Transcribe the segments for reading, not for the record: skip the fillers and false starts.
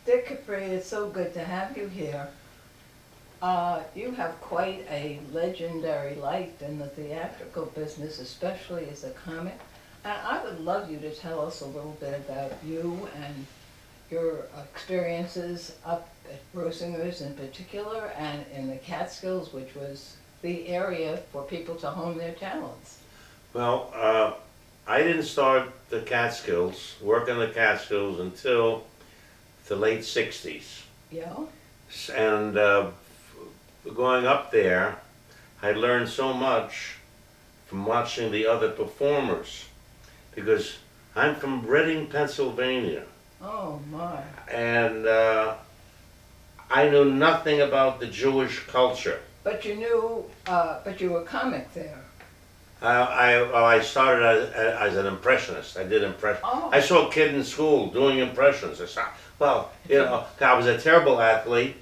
Dick Capri, it's so good to have you here. You have quite a legendary life in the theatrical business, especially as a comic. And I would love you to tell us a little bit about you and your experiences up at Grossinger's in particular and in the Catskills, which was the area for people to hone their talents. Well, I didn't start the Catskills, work in the Catskills until the late 60s. Yeah? And going up there, I learned so much from watching the other performers because I'm from Reading, Pennsylvania. Oh my. And I knew nothing about the Jewish culture. But you knew, but you were a comic there. I started as an impressionist. I did impressions. Oh. I saw a kid in school doing impressions. I saw, well, you know, I was a terrible athlete.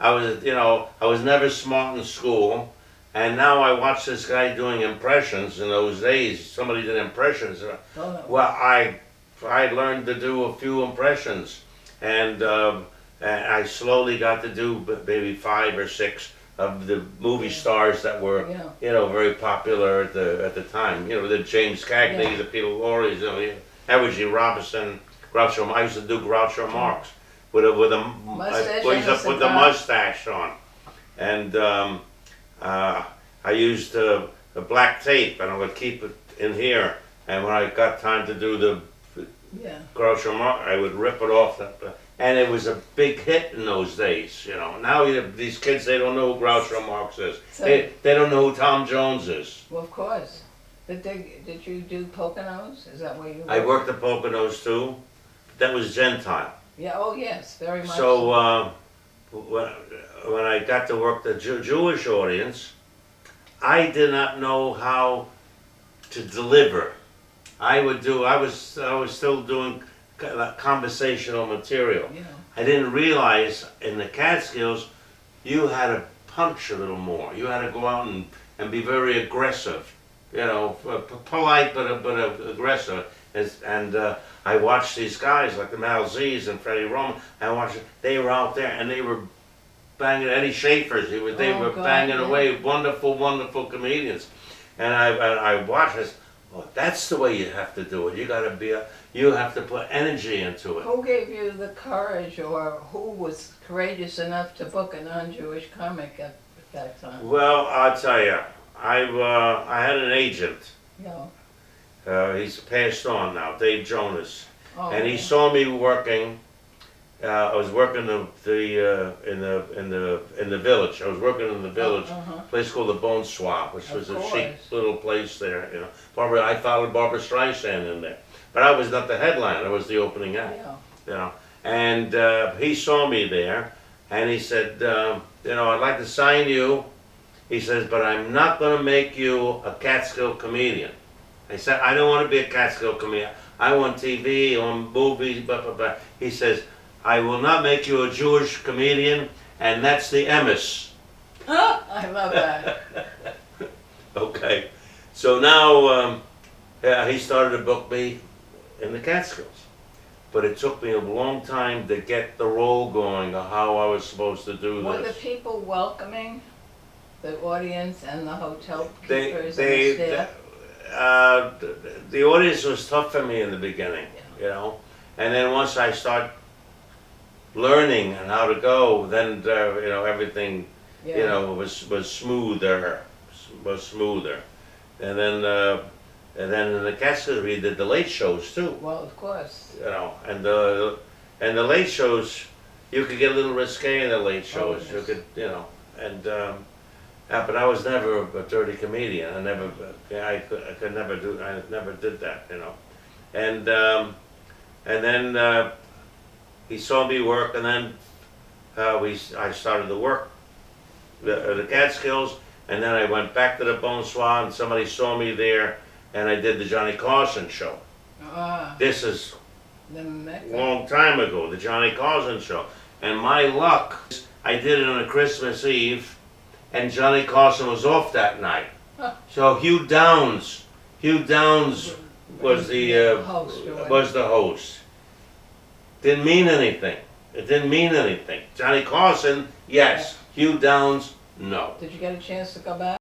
I was never smart in school. And now I watch this guy doing impressions. In those days, somebody did impressions. Well, I learned to do a few impressions. And I slowly got to do maybe 5 or 6 of the movie stars that were, very popular at the time. You know, the James Cagney, the Peter Lorre's, Edward G. Robinson, Groucho. I used to do Groucho Marx with a mustache on, and I used a black tape, and I would keep it in here. And when I got time to do the Groucho Marx, I would rip it off. And it was a big hit in those days, you know. Now these kids, they don't know who Groucho Marx is. So, they don't know who Tom Jones is. Well, of course. Did you do Poconos? Is that where you worked? I worked at Poconos too. That was Gentile. Yeah, oh yes, very much. So when I got to work the Jewish audience, I did not know how to deliver. I was still doing conversational material. Yeah. I didn't realize in the Catskills you had to punch a little more. You had to go out and be very aggressive, you know, polite but aggressive. And I watched these guys like the Malzes and Freddie Roman. They were out there and they were banging. Eddie Schaefer's. They were banging away. Wonderful, wonderful comedians. And I watched this. Well, that's the way you have to do it. You have to put energy into it. Who gave you the courage, or who was courageous enough to book a non-Jewish comic at that time? Well, I'll tell you, I had an agent. Yeah. He's passed on now, Dave Jonas, and he Okay. saw me working. I was working in the village. I was working in the village, a place called the Bone Swap, which was a chic little place there. You know, I followed Barbara Streisand in there, but I was not the headliner. I was the opening act. Yeah. You know, and he saw me there, and he said, I'd like to sign you. He says, but I'm not going to make you a Catskill comedian. I said, I don't want to be a Catskill comedian. I want TV, I want movies, blah, blah, blah. He says, I will not make you a Jewish comedian, and that's the emes. I love that. Okay. So now he started to book me in the Catskills. But it took me a long time to get the role going of how I was supposed to do Were this. the people welcoming, the audience and the hotel keepers and the staff? The audience was tough for me in the beginning, you know. And then once I start learning and how to go, then everything, was smoother, And then in the Catskills we did the late shows too. Well, of course. You know, and the late shows, you could get a little risque in the late shows. Yes. You could, but I was never a dirty comedian. I never did that, you know. And then he saw me work, and then I started to work the Catskills, and then I went back to the Bone Swan, and somebody saw me there, and I did the Johnny Carson show. This is a long time ago, the Johnny Carson show. And my luck, I did it on a Christmas Eve, and Johnny Carson was off that night. So Hugh Downs was the host. Didn't mean anything. It didn't mean anything. Johnny Carson, yes. Hugh Downs, no. Did you get a chance to go back?